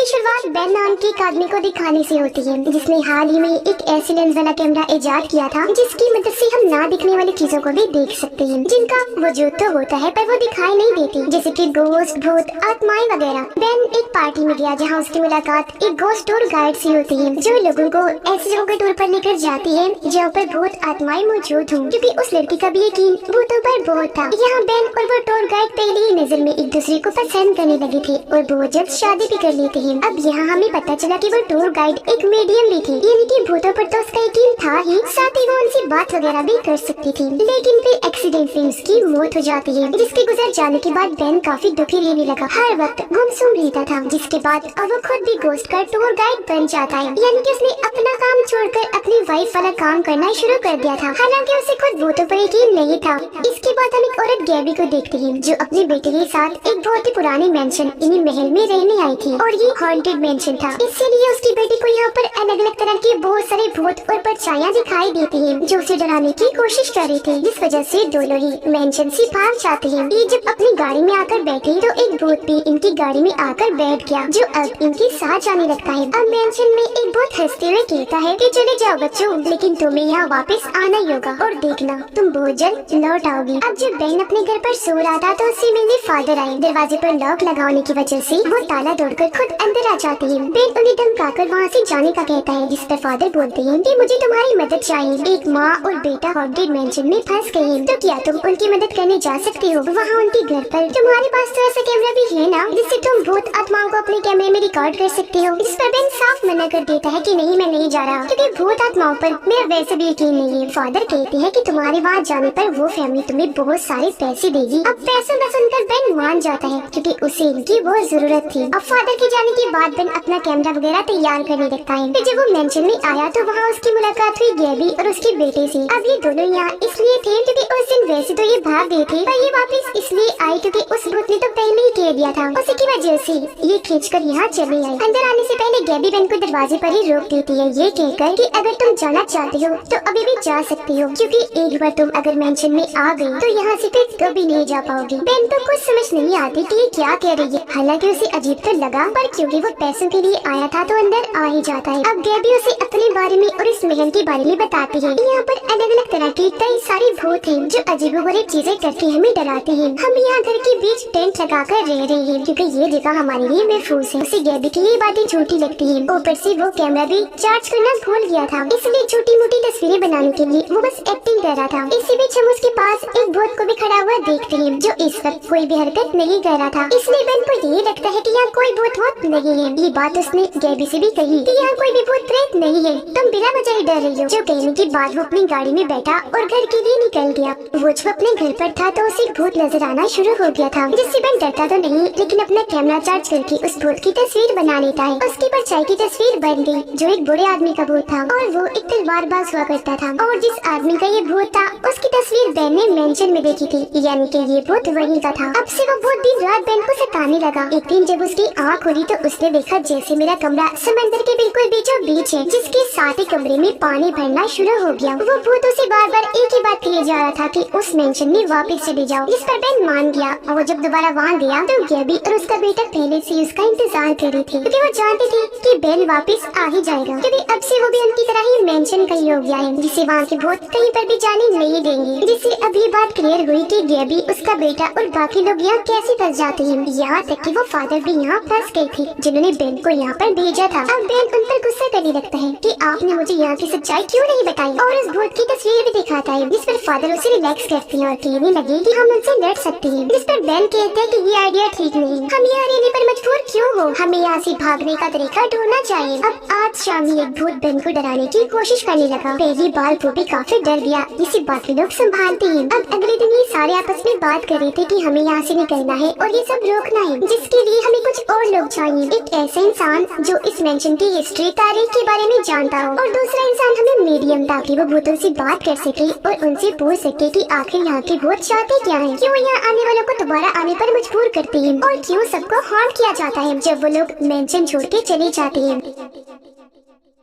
शुरुआत बेन नाम के एक आदमी को दिखाने से होती है, जिसने हाल ही में एक ऐसे लेंस वाला कैमरा इजाद किया था जिसकी मदद से हम ना दिखने वाली चीजों को भी देख सकते हैं, जिनका वजूद तो होता है पर वो दिखाई नहीं देती, जैसे कि गोश्त, भूत, आत्माएं वगैरह। बेन एक पार्टी में गया जहाँ उसकी मुलाकात एक गोश्त टूर गाइड से होती है, जो लोगों को ऐसी जगहों के टूर पर लेकर जाती है जहाँ पर भूत आत्माएं मौजूद हों, क्योंकि उस लड़की का भी यकीन भूतों पर बहुत था। यहाँ बेन और वो टूर गाइड पहली ही नजर में एक दूसरे को पसंद करने लगे थे और बहुत जल्द शादी भी कर लेते हैं। अब यहाँ हमें पता चला कि वो टूर गाइड एक मीडियम भी थी, यानी कि भूतों पर तो उसका यकीन था ही, साथ ही वो उनसे बात वगैरह भी कर सकती थी। लेकिन फिर एक्सीडेंट में उसकी मौत हो जाती है, जिसके गुजर जाने के बाद बेन काफी दुखी रहने लगा, हर वक्त गुमसुम रहता था। जिसके बाद अब वो खुद भी गोश्त का टूर गाइड बन जाता है, यानी कि उसने अपना काम छोड़कर अपनी वाइफ वाला काम करना शुरू कर दिया था, हालांकि उसे खुद भूतों पर यकीन नहीं था। इसके बाद हम एक औरत गैबी को देखते हैं, जो अपने बेटे के साथ एक बहुत ही पुराने मेंशन यानी महल में रहने आई थी, और ये हॉन्टेड मेंशन था, इसीलिए उसकी बेटी को यहाँ पर अलग अलग तरह के बहुत सारे भूत और परछाइयां दिखाई देती हैं, जो उसे डराने की कोशिश कर रही थी, जिस वजह से दोनों ही मेंशन से भाग जाते हैं। ये जब अपनी गाड़ी में आकर बैठे तो एक भूत भी इनकी गाड़ी में आकर बैठ गया, जो अब इनके साथ जाने लगता है। अब मेंशन में एक भूत हंसते हुए कहता है कि चले जाओ बच्चों, लेकिन तुम्हें यहाँ वापस आना ही होगा और देखना तुम बहुत जल्द लौट आओगी। अब जब बेन अपने घर पर सो रहा था तो उसे मिलने फादर आए। दरवाजे पर लॉक लगाने की वजह से वो ताला तोड़कर खुद अंदर आ जाते हैं। बेन उन्हें धमकाकर वहाँ से जाने का कहता है, जिस पर फादर बोलते हैं कि मुझे तुम्हारी मदद चाहिए, एक माँ और बेटा हॉन्टेड मेंशन में फंस गए हैं, तो क्या तुम उनकी मदद करने जा सकते हो वहाँ उनके घर पर? तुम्हारे पास तो ऐसा कैमरा भी है ना, जिससे तुम भूत आत्माओं को अपने कैमरे में रिकॉर्ड कर सकते हो। इस पर बेन साफ मना कर देता है कि नहीं, मैं नहीं जा रहा, क्योंकि भूत आत्माओं पर मेरा वैसे भी यकीन नहीं है। फादर कहते हैं कि तुम्हारे वहाँ जाने पर वो फैमिली तुम्हें बहुत सारे पैसे देगी। अब पैसों में सुनकर बेन मान जाता है, क्योंकि उसे इनकी बहुत जरूरत थी। अब फादर के जाने के बाद बेन अपना कैमरा वगैरह तैयार करने लगता है। फिर जब वो मेंशन में आया तो वहाँ उसकी मुलाकात हुई गैबी और उसके बेटे से। अब ये दोनों यहाँ इसलिए थे क्योंकि उस दिन वैसे तो ये भाग गए थे, पर ये वापस इसलिए आए क्योंकि उस भूत ने तो पहले ही कह दिया था। उसी की वजह से ये खींचकर यहाँ चले आए। अंदर आने से पहले गैबी बेन को दरवाजे पर ही रोक देती है, ये कहकर कि अगर तुम जाना चाहते हो तो अभी भी जा सकते हो, क्योंकि एक बार तुम अगर मेंशन में आ गई तो यहाँ से फिर कभी नहीं जा पाओगी। बेन तो कुछ समझ नहीं आती कि ये क्या कह रही है, हालांकि उसे अजीब तो लगा, पर क्योंकि वो पैसों के लिए आया था तो अंदर आ ही जाता है। अब गैबी उसे अपने बारे में और इस महल के बारे में बताती है। यहाँ पर अलग अलग तरह के कई सारे भूत हैं, जो अजीबोगरीब चीजें करके हमें डराते हैं। हम यहाँ घर के बीच टेंट लगाकर रह रहे हैं, क्योंकि ये जगह हमारे लिए महफूज है। उसे गैबी की ये बातें झूठी लगती है। ऊपर से वो कैमरा भी चार्ज करना भूल गया था, इसलिए छोटी मोटी तस्वीरें बनाने के लिए वो बस एक्टिंग कर रहा था। इसी बीच हम उसके पास एक भूत को भी खड़ा हुआ देखते हैं, जो इस वक्त कोई भी हरकत नहीं कर रहा था, इसलिए बेन को ये लगता है कि यहाँ कोई भूत वूत नहीं है। ये बात उसने गैबी से भी कही कि यहाँ कोई भी भूत प्रेत नहीं है, तुम बिना वजह ही डर रही हो। जो कहने के बाद वो अपनी गाड़ी में बैठा और घर के लिए निकल गया। वो जब अपने घर पर था तो उसे भूत नजर आना शुरू हो गया था, जिससे बेन डरता तो नहीं, लेकिन अपना कैमरा चार्ज करके उस भूत की तस्वीर बना लेता है। उसकी परछाई की तस्वीर बन गई, जो एक बूढ़े आदमी का भूत था, और वो एक तलवारबाज हुआ करता था। और जिस आदमी का ये भूत था उसकी तस्वीर बेन ने मेंशन में देखी थी, यानी कि ये भूत वही का था। अब से वो भूत दिन रात बेन को सताने लगा। एक दिन जब उसकी आँख खुली तो उसने देखा जैसे मेरा कमरा समंदर के बिल्कुल बीचों बीच है, जिसके साथ ही कमरे में पानी भरना शुरू हो गया। वो भूत उसे बार बार एक ही बात कही जा रहा था कि उस मेंशन में वापस चले जाओ, जिस पर बेन मान गया। और वो जब दोबारा वहाँ गया तो गैबी और उसका बेटा पहले से उसका इंतजार कर रही थी, क्योंकि वो जानती थी कि बेन वापस आ ही जाएगा, क्योंकि अब से वो भी उनकी तरह ही मेंशन का ही हो गया है, जिसे वहाँ के भूत कहीं पर भी जाने नहीं देंगे। जिससे अभी बात क्लियर हुई कि गैबी, उसका बेटा और बाकी लोग यहाँ कैसे फंस जाते हैं। यहाँ तक कि वो फादर भी यहाँ फंस गई थी, जिन्होंने बेन को यहाँ पर भेजा था। अब बेन उन पर गुस्सा करने लगता है कि आपने मुझे यहाँ की सच्चाई क्यों नहीं बताई, और उस भूत की तस्वीर भी दिखाता है, जिस पर फादर उसे रिलैक्स करते हैं और कहने लगे कि हम उनसे लड़ सकते हैं। जिस पर बेन कहते हैं कि ये आइडिया ठीक नहीं, हम यहाँ रहने पर मजबूर क्यों हो, हमें यहाँ से भागने का तरीका ढूंढना चाहिए। अब आज शाम ही एक भूत बेन को डराने की कोशिश करने लगा। पहली बार वो भी काफी डर गया, जिसे बाकी लोग संभालते हैं। अब अगले दिन ये सारे आपस में बात कर रहे थे कि हमें यहाँ से निकलना है और ये सब रोकना है, जिसके लिए हमें कुछ और लोग चाहिए। एक ऐसा इंसान जो इस मेंशन की हिस्ट्री, तारीख के बारे में जानता हो, और दूसरा इंसान हमें मीडियम, ताकि वो भूतों से बात कर सके और उनसे पूछ सके कि आखिर यहाँ के भूत चाहते क्या हैं, क्यों यहाँ आने वालों को दोबारा आने पर मजबूर करते हैं, और क्यों सबको हॉन्ट किया जाता है जब वो लोग मेंशन छोड़ के चले जाते हैं।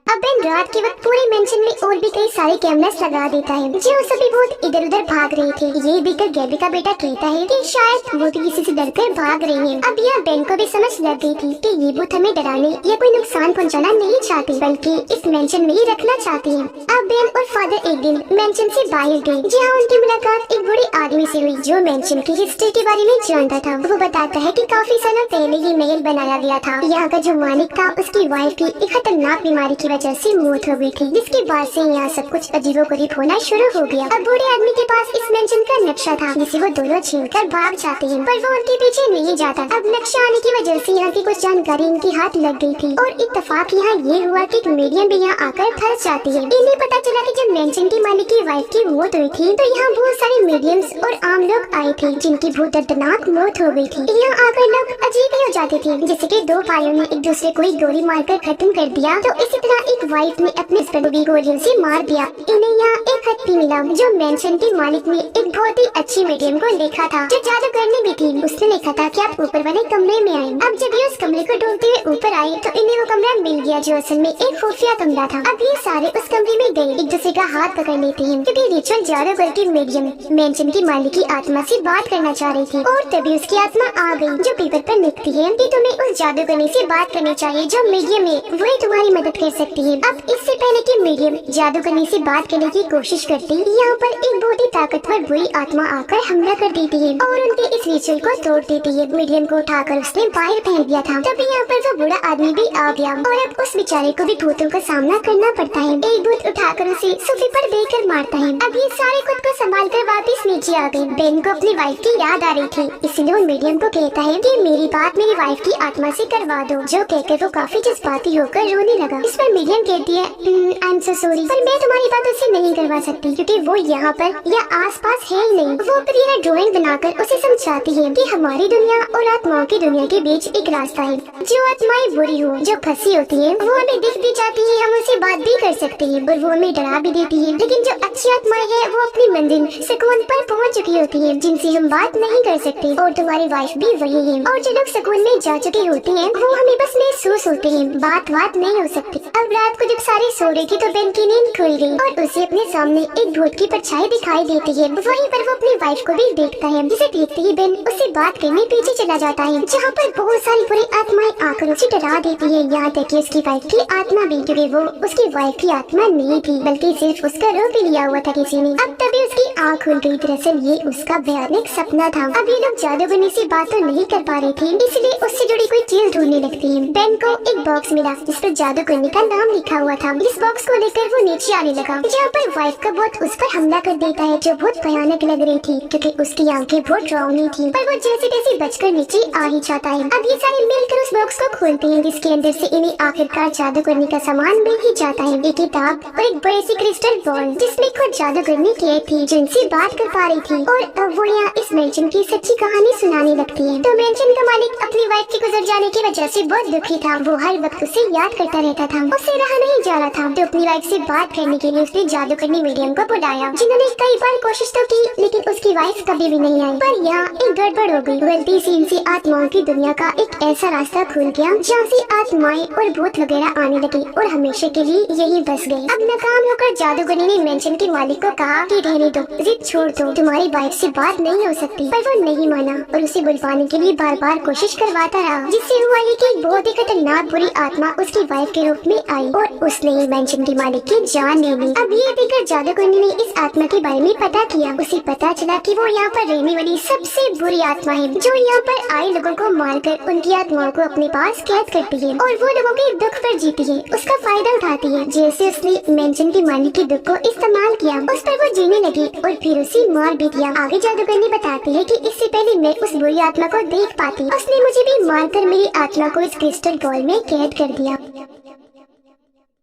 अब बेन रात के वक्त पूरे मेंशन में और भी कई सारे कैमरास लगा देता है जो सभी भूत इधर उधर भाग रहे थे। ये देखकर गैबी का बेटा कहता है कि शायद भूत किसी से डरकर भाग रहे हैं। अब यहाँ बेन को भी समझ लग गई थी कि ये भूत हमें डराने या कोई नुकसान पहुँचाना नहीं चाहते बल्कि इस मेंशन में ही रखना चाहते हैं। अब बेन और फादर एक दिन मेंशन से बाहर गए जहाँ उनकी मुलाकात एक बूढ़े आदमी से हुई जो मेंशन की हिस्ट्री के बारे में जानता था। वो बताता है कि काफी सालों पहले ये महल बनाया गया था। यहाँ का जो मालिक था उसकी वाइफ की एक खतरनाक बीमारी की वजह से मौत हो गई थी, जिसके बाद से यहाँ सब कुछ अजीबोगरीब होना शुरू हो गया। अब बूढ़े आदमी के पास इस मेंशन का नक्शा था जिसे वो दोनों छीनकर भाग जाते हैं, पर वो उनके पीछे नहीं जाता। अब नक्शा आने की वजह से यहाँ की कुछ जानकारी इनके हाथ लग गई थी और इत्तेफाक यहाँ ये हुआ कि एक मीडियम भी यहाँ आकर फंस जाती है। इन्हें पता चला कि जब मेंशन की मालिक की वाइफ की मौत हुई थी तो यहाँ बहुत सारे मीडियम्स और आम लोग आए थे जिनकी बहुत दर्दनाक मौत हो गई थी। यहाँ आकर लोग अजीब ही हो जाते थे, जैसे कि दो भाइयों ने एक दूसरे को गोली मारकर खत्म कर दिया तो इसी तरह एक वाइफ ने अपने हस्बैंड को भी गोलियों से मार दिया। इन्हें यहाँ एक खत भी मिला जो मेंशन के मालिक ने एक बहुत ही अच्छी मीडियम को लिखा था जो जादू करने भी थी। उसने लिखा था कि आप ऊपर वाले कमरे में आए। अब जब ये उस कमरे को ढूंढते हुए ऊपर आए तो इन्हें वो कमरा मिल गया जो असल में एक खुफिया कमरा था। अब ये सारे उस कमरे में गए, एक दूसरे का हाथ पकड़ लेते हैं क्योंकि रिचुअल जादूगर की मीडियम मेंशन की मालिक की आत्मा से बात करना चाह रही थी और तभी उसकी आत्मा आ गई जो पेपर पर लिखती है कि तुम्हें उस जादूगरनी से बात करनी चाहिए जो मीडियम है, वही तुम्हारी मदद कर सकती है। अब इससे पहले कि मीडियम जादूगरनी से बात करने की कोशिश करती, यहाँ पर एक बहुत ही ताकतवर बुरी आत्मा आकर हमला कर देती है और उनके इस रिचुअल को तोड़ देती है। मीडियम को उठाकर उसने बाहर फेंक दिया था। तभी यहाँ पर वो बूढ़ा आदमी भी आ गया और अब उस बेचारे को भी भूतों का सामना करना पड़ता है। एक भूत उठाकर उसे सोफे पर देकर मारता है। अब ये सारे खुद को संभाल कर वापिस नीचे आ गए। बेन को अपनी वाइफ की याद आ रही थी, इसलिए वो मीडियम को कहता है कि मेरी बात मेरी वाइफ की आत्मा से करवा दो, जो कहकर वो काफी जज्बाती होकर रोने लगा। इस पर मीडियम कहती है आई एम सो सॉरी, पर मैं तुम्हारी बात उससे नहीं करवा सकती क्योंकि वो यहाँ पर या आसपास है ही नहीं। वो फिर यह ड्राइंग बनाकर उसे समझाती है कि हमारी दुनिया और आत्माओं की दुनिया के बीच एक रास्ता है। जो आत्माएं बुरी हो, जो फंसी होती है, वो हमें दिख भी जाती है, हम उससे बात भी कर सकते हैं और वो हमें डरा भी देती है। लेकिन जो अच्छी आत्माएं है वो अपनी मंजिल सुकून पर पहुँच चुकी होती है जिनसे हम बात नहीं कर सकते और तुम्हारी वाइफ भी वही है। और जो लोग सुकून में जा चुके होते हैं वो हमें बस महसूस होते हैं, बात नहीं हो सकती। अब रात को जब सारे सो रही थी तो बेन की नींद खुल गई और उसे अपने सामने एक भूत की परछाई दिखाई देती है। वहीं पर वो अपनी वाइफ को भी देखता है, जिसे देखते ही बेन उससे बात करने पीछे चला जाता है जहाँ पर बहुत सारी बुरी आत्माएं आकर उसे डरा देती है, यहाँ तक कि उसकी वाइफ की आत्मा भी, क्योंकि वो उसकी वाइफ की आत्मा नहीं थी बल्कि सिर्फ उसका रूप ही लिया हुआ था किसी ने। अब तभी उसकी आँख खुल गई, दरअसल ये उसका भयानक सपना था। अब ये लोग जादूगरनी से बात तो नहीं कर पा रहे थे, इसलिए उससे जुड़ी कोई चीज ढूंढने लगती है। बेन को एक बॉक्स मिला जिस पर जादूगरनी का नाम लिखा हुआ था। इस बॉक्स को लेकर वो नीचे आने लगा जहाँ पर वाइफ का भूत उस पर हमला कर देता है जो बहुत भयानक लग रही थी क्योंकि उसकी आंखें बहुत डरावनी थी, पर वो जैसे तैसे बचकर नीचे आ ही जाता है। अब ये सारे मिलकर उस बॉक्स को खोलते हैं जिसके अंदर से इन्हें आखिरकार जादूगरनी का सामान मिल ही जाता है, एक किताब और एक बड़ी सी क्रिस्टल बॉल जिसमें खुद जादूगरनी की थी जो इनसे बात कर पा रही थी। और अब वो यहाँ इस मेंशन की सच्ची कहानी सुनाने लगती है। तो मेंशन का मालिक अपनी वाइफ के गुजर जाने की वजह से बहुत दुखी था। वो हर वक्त उसे याद करता रहता था, उससे रहा नहीं जा रहा था। तो अपनी वाइफ से बात करने के लिए उसने जादूगरनी मीडियम को बुलाया, जिन्होंने कई बार कोशिश तो की लेकिन उसकी वाइफ कभी भी नहीं आई। पर यहाँ एक गड़बड़ हो गई, गलती से इनसे आत्माओं की दुनिया का एक ऐसा रास्ता खुल गया जहाँ से आत्माएं और भूत वगैरह आने लगे और हमेशा के लिए यही बस गए। अब नाकाम होकर जादूगरनी ने मेंशन के मालिक को कहा कि रहने दो, जिद छोड़ दो, तुम्हारी वाइफ से बात नहीं हो सकती। पर वो नहीं माना और उसे बुलवाने के लिए बार बार कोशिश करवाता रहा, जिससे हुआ ये कि बहुत ही खतरनाक बुरी आत्मा उसकी वाइफ के रूप में आई और उसने मेंशन के मालिक की जान ले ली। अब ये देखकर जादूगरनी ने इस आत्मा के बारे में पता किया। उसे पता चला कि वो यहाँ पर रहने वाली सबसे बुरी आत्मा है जो यहाँ पर आए लोगों को मारकर उनकी आत्माओं को अपने पास कैद करती है और वो लोगों के दुख पर जीती है, उसका फायदा उठाती है। जैसे उसने मेंशन के मालिक के दुख को इस्तेमाल किया, उस पर वो जीने लगी और फिर उसे मार भी दिया। आगे जादूगरनी बताती है कि इससे पहले मैं उस बुरी आत्मा को देख पाती, उसने मुझे भी मारकर मेरी आत्मा को इस क्रिस्टल बॉल में कैद कर दिया।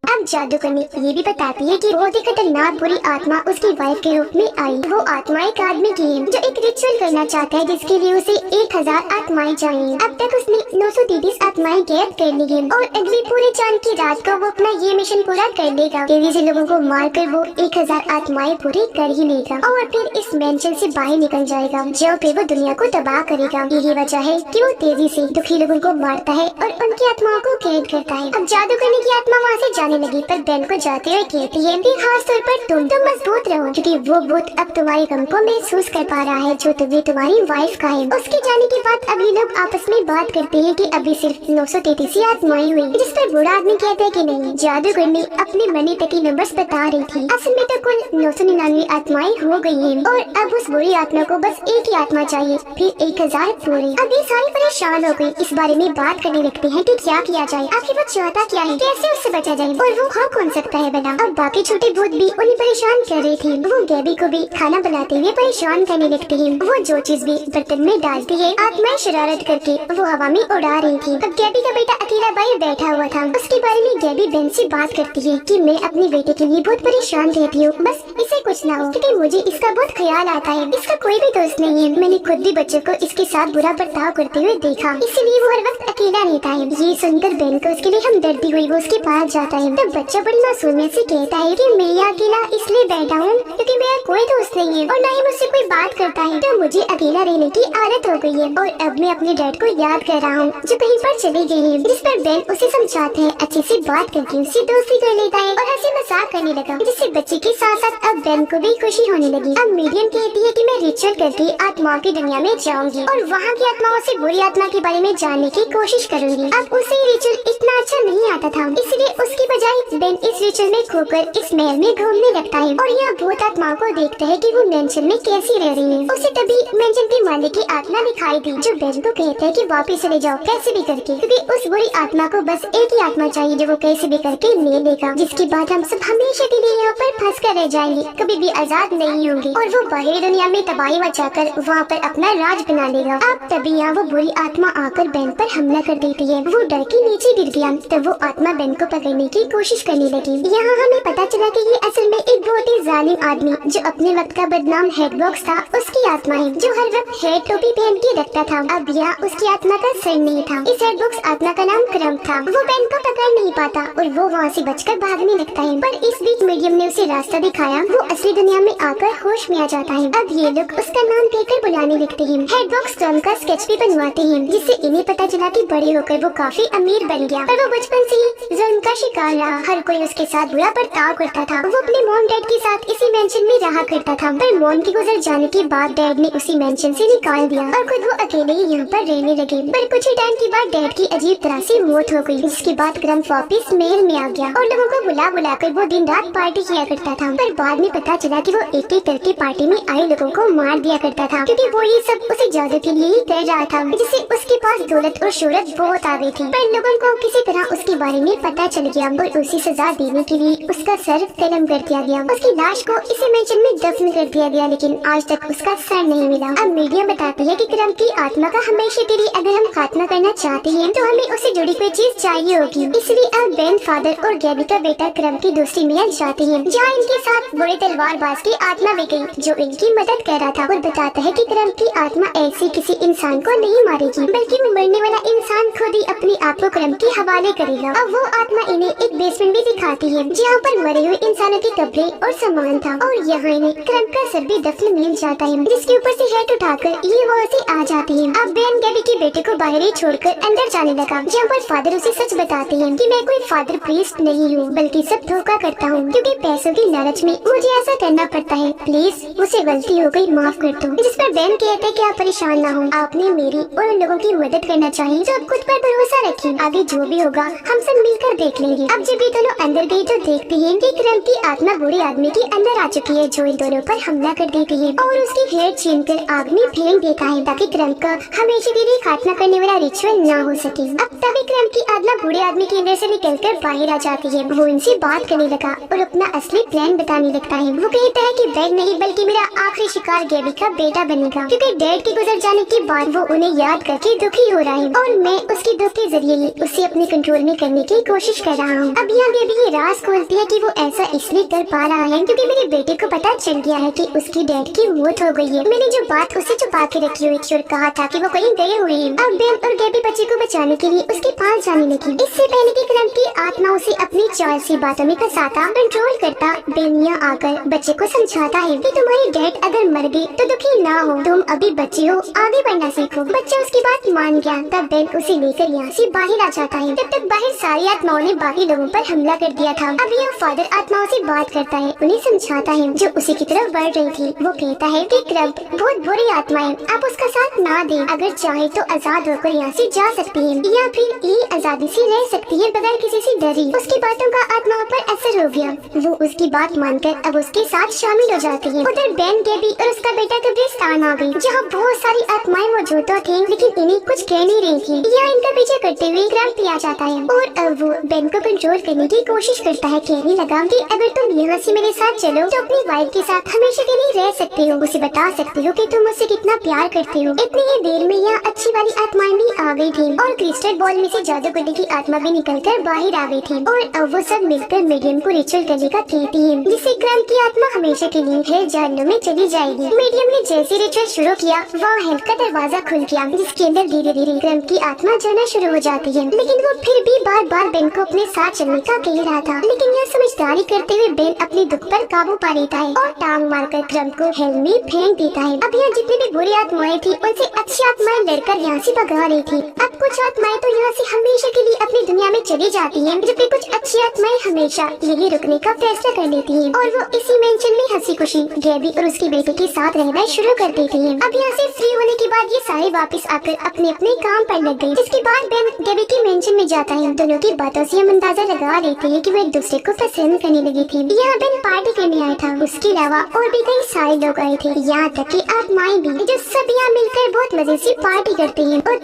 अब जादूगरनी ये भी बताती है कि बहुत ही खतरनाक बुरी आत्मा उसकी वाइफ के रूप में आई। वो आत्मा एक आदमी की है जो एक रिचुअल करना चाहता है जिसके लिए उसे 1000 आत्माएं चाहिए। अब तक उसने 933 आत्माएं कैद कर ली है और अगली पूरे चांद की रात को वो अपना ये मिशन पूरा कर लेगा। तेजी से लोगों को मारकर वो 1000 आत्माएं पूरी कर ही लेगा और फिर इस मेंशन से बाहर निकल जाएगा जो फिर वो दुनिया को तबाह करेगा। यही वजह है कि वो तेजी से दुखी लोगों को मारता है और उनकी आत्माओं को मदद करता है। अब जादू करने की आत्मा वहाँ से जाने लगी, पर बेन को जाते हुए कहती है कि खास तौर पर तुम मजबूत रहो, क्योंकि वो भूत अब तुम्हारे गम को महसूस कर पा रहा है जो तुम्हारी वाइफ का है। उसके जाने के बाद अब ये लोग आपस में बात करते हैं कि अभी सिर्फ 933 आत्माएं हुई, जिस पर बूढ़ा आदमी कहता है कि नहीं, जादूगरनी अपने मनी तक की नंबर्स बता रही थी। असल में तो कुल 999 आत्माएं हो गई हैं और अब उस बुरी आत्मा को बस एक ही आत्मा चाहिए, फिर 1000 पूरे। अब ये सारी परेशान हो गई, इस बारे में बात करने लगते हैं कि क्या किया जाए, आखिर वो चाहता क्या है, कैसे उससे बचा जाए और वो हो कौन सकता है बना। अब बाकी छोटे भूत भी उन्हें परेशान कर रहे थे। वो गैबी को भी खाना बनाते हुए परेशान करने लगते हैं। वो जो चीज भी बर्तन में डालती है आत्माएं शरारत करके वो हवा में उड़ा रही थी। अब गैबी का बेटा अकेला बाहर बैठा हुआ था। उसके बारे में गैबी बेन से बात करती है कि मैं अपने बेटे के लिए बहुत परेशान रहती हूँ, बस इसे कुछ ना हो, क्योंकि मुझे इसका बहुत ख्याल आता है। इसका कोई भी दोस्त नहीं है, मैंने खुद भी बच्चों को इसके साथ बुरा बर्ताव करते हुए देखा, इसलिए वो हर वक्त अकेला रहता है। ये सुनकर बेन को उसके लिए हमदर्दी हुई, वो उसके पास जाता है। तब बच्चा बड़ी मासूमियत से कहता है कि मैं यहाँ अकेला इसलिए बैठा हूँ क्योंकि मेरा कोई दोस्त नहीं है और न ही मुझसे कोई बात करता है, तो मुझे अकेला रहने की आदत हो गई है और अब मैं अपने डैड को याद कर रहा हूँ जो कहीं पर चले गए हैं। जिस पर बेन उसे समझाते हैं, अच्छे से बात करके उससे दोस्ती कर लेता है और हंसी मजाक करने लगा, जिससे बच्चे के साथ साथ अब बेन को भी खुशी होने लगी। अब मीडियम कहती है कि मैं रिचुअल करके आत्माओं की दुनिया में जाऊंगी और वहाँ की आत्माओं से बुरी आत्मा के बारे में जानने की कोशिश करूंगी। अब उसे रिचुअल इतना अच्छा नहीं आता था, इसलिए उसकी बजाय बेन इस रिचुअल में खोकर इस महल में घूमने लगता है और यहाँ भूत आत्माओं को देखता है कि वो मेंशन में कैसी रह रही है। उसे तभी मेंशन के मालिक की आत्मा दिखाई दी जो बेन को कहता है कि वापस चले जाओ कैसे भी करके, क्योंकि उस बुरी आत्मा को बस एक ही आत्मा चाहिए जो वो कैसे भी करके ले लेगा, जिसके बाद हम सब हमेशा के लिए यहाँ पर फंस कर रह जाएंगे, कभी भी आजाद नहीं होंगे और वो बाहरी दुनिया में तबाही मचाकर वहाँ पर अपना राज बना लेगा। अब तभी यहाँ वो बुरी आत्मा आकर बेन पर हमला कर देती है। वो डर के नीचे गिर गया, तब वो आत्मा बेन को पकड़ने की कोशिश करने लगी। यहाँ हमें पता चला कि ये असल में एक बहुत ही जालिम आदमी जो अपने वक्त का बदनाम हेडबॉक्स था उसकी आत्मा है, जो हर वक्त हेड टोपी पहन के रखता था। अब यहाँ उसकी आत्मा का सर नहीं था। इस हेडबॉक्स आत्मा का नाम क्रम था। वो बेन को पकड़ नहीं पाता और वो वहाँ से बचकर भागने लगता है, पर इस बीच मीडियम ने उसे रास्ता दिखाया। वो असली दुनिया में आकर होश में आ जाता है। अब ये लोग उसका नाम कहकर बुलाने लगते हैं। हेडबॉक्स क्रम का स्केच भी बनवाते हैं, जिससे इन्हें पता चला कि बड़े होकर वो काफी अमीर बन गया, पर वो बचपन से ही जुल्म का शिकार रहा। हर कोई उसके साथ बुरा बर्ताव करता था। वो अपने मॉम डैड के साथ इसी मेंशन में रहा करता था, पर मॉम के गुजर जाने के बाद डैड ने उसी मेंशन से निकाल दिया और खुद वो अकेले ही यहाँ पर रहने लगे। पर कुछ ही टाइम के बाद डैड की अजीब तरह से मौत हो गई, जिसके बाद क्रम वापिस महल में आ गया और लोगों को बुला कर वो दिन रात पार्टी किया करता था। पर बाद में पता चला कि वो एक एक करके पार्टी में आए लोगों को मार दिया करता था, क्योंकि वो ये सब उसे जादू के लिए ही कर रहा था, जिससे उसके पास दौलत और शोहरत बहुत आ गई थी। पर लोगों को किसी तरह उसके बारे में पता चल गया और उसी सजा देने के लिए उसका सर कलम कर दिया गया। उसकी लाश को इसी मेंशन में दफन कर दिया गया, लेकिन आज तक उसका सर नहीं मिला। अब मीडिया बताती है कि क्रम की आत्मा का हमेशा के लिए अगर हम खात्मा करना चाहते हैं तो हमें उससे जुड़ी कोई चीज चाहिए होगी। इसलिए अब बेन फादर और गैबी का बेटा क्रम की दूसरी महल जाते हैं, जहाँ इनके साथ बड़े तलवारबाज की आत्मा भी गई जो इनकी मदद कर रहा था और बताता है कि क्रम की आत्मा ऐसे किसी इंसान को नहीं मारेगी, बल्कि मरने वाला इंसान खुद ही अपने आप को क्रम के हवाले करेगा। अब वो आत्मा इन्हें एक बेसमेंट भी दिखाती है, जहाँ पर मरे हुए इंसानों के कपड़े और सामान था और यहाँ इन्हें क्रम का सर भी दफन मिल जाता है, जिसके ऊपर से हेड उठाकर ये वहाँ से आ जाते हैं। अब बेन गैबी के बेटे को बाहर ही छोड़कर अंदर जाने लगा, जहाँ पर फादर उसे सच बताते हैं कि मैं कोई फादर प्रीस्ट नहीं हूँ, बल्कि सब धोखा करता हूँ, क्योंकि पैसों की लालच में मुझे ऐसा करना पड़ता है। प्लीज मुझसे गलती हो गई, माफ कर दो। जिस पर बेन कहते हैं कि आप परेशान ना हो, आपने मेरी और उन लोगों की मदद करना चाहिए जो आप खुद पर भरोसा रखें। आगे जो भी होगा हम सब मिलकर देख लेंगे। अब जब ये दोनों अंदर गई तो देखते हैं कि क्रम की आत्मा बूढ़े आदमी के अंदर आ चुकी है, जो इन दोनों पर हमला कर देती है और उसकी हेड छीनकर आग में फेंक देता है, ताकि क्रम का हमेशा के लिए खात्मा करने वाला रिचुअल ना हो सके। अब तभी क्रम की आत्मा बूढ़े आदमी के अंदर से निकलकर बाहर आ जाती है। वो इनसे बात करने लगा और अपना असली प्लान बताने लगता है। वो कहता है कि बेन नहीं बल्कि मेरा आखिरी शिकार गैबी का बेटा बनेगा, क्योंकि डैड के गुजर जाने के बाद वो उन्हें याद करके दुखी हो रहा है और मैं उसके दुख के जरिए ही उसे अपने कंट्रोल में करने की कोशिश कर रहा हूँ। अब यहाँ गैबी ये राज खोलती है कि वो ऐसा इसलिए कर पा रहा है क्योंकि मेरे बेटे को पता चल गया है कि उसकी डैड की मौत हो गई है। मैंने जो बात उसे छुपा के रखी हुई थी और कहा था कि वो कहीं गए हुए हैं। अब बेन और गैबी बच्चे को बचाने के लिए उसके पास जाने लगी। इससे पहले कि क्रम की आत्मा उसे अपनी चाल सी बातों में फंसाता, कंट्रोल करता, बेन यहाँ आकर बच्चे को समझाता है कि तुम्हारे डैड अगर मर गए तो दुखी ना हो, तुम अभी बच्चे हो, आगे बढ़ना सीखो। बच्चा उसकी बात मान गया। तब बेन उसे लेकर यहाँ से बाहर आ जाता है। तब तक बाहर सारी आत्माओं ने बाकी लोगों पर हमला कर दिया था। अब यह फादर आत्माओं से बात करता है, उन्हें समझाता है जो उसी की तरफ बढ़ रही थी। वो कहता है कि क्रब बहुत बुरी आत्माएं, आप उसका साथ ना दें। अगर चाहे तो आजाद होकर यहाँ से जा सकती है या फिर ये आजादी से रह सकती है बगैर किसी से डरी। उसकी बातों का आत्माओं पर असर हो गया। वो उसकी बात मानकर अब उसके साथ शामिल हो जाती है। उधर बेन, गैबी और उसका बेटा कब्रिस्तान आ गई, जहाँ बहुत सारी आत्माएं मौजूद तो थी लेकिन इन्हें कुछ कह नहीं रही थी। यहाँ इनका पीछे करते हुए क्रब भी आ जाता है और अब वो बेन को कंट्रोल करने की कोशिश करता है। कहने लगा कि अगर तुम यहाँ से मेरे साथ चलो तो अपनी वाइफ के साथ हमेशा के लिए रह सकते हो। उसे बता सकते हो कि तुम मुझसे कितना प्यार करते हो। इतनी ही देर में यहाँ अच्छी वाली आत्माएं भी आ गई थी और क्रिस्टल बॉल में से जादूगरी की आत्मा भी निकलकर बाहर आ गई थी और अब वो सब मिलकर मीडियम को रिचुअल करने का कहती है, जिससे क्रब की आत्मा हमेशा के लिए हेल जहन्नुम में चली जाएगी। मीडियम ने जैसे रिचुअल शुरू किया वहाँ हेल का दरवाजा खुल गया, जिसके अंदर धीरे धीरे क्रब की आत्मा जाना शुरू हो जाती है। लेकिन वो फिर भी बार बार बेन को अपने साथ चलने का कह रहा था। लेकिन यह समझदारी करते हुए बेन अपने दुख पर काबू पा लेता है और टांग मारकर क्रब को हेल में फेंक देता है। अब यहाँ जितनी भी बुरी आत्माएं थी उनसे अच्छी आत्माएं लड़कर यहाँ से भगा रही थी। अब कुछ आत्माएं तो यहाँ से हमेशा के लिए अपनी दुनिया में चली जाती हैं, जबकि कुछ अच्छी आत्माएं हमेशा यही रुकने का फैसला कर लेती हैं और वो इसी मेंशन में हंसी खुशी गैबी और उसके बेटे के साथ रहना शुरू कर देती हैं। अब यहाँ से फ्री होने के बाद ये सारे वापस आकर अपने अपने काम पर लग गए। इसके बाद बेन गैबी के मेंशन में जाता है। दोनों की बातों से हम अंदाजा लगा लेते हैं कि वो एक दूसरे को पसंद करने लगी थी। यहाँ बेन पार्टी करने आया था, उसके अलावा और भी कई सारे लोग आए थे, यहाँ तक कि आत्माएं भी, जो सब यहाँ मिलकर बहुत मजे से पार्टी करते हैं और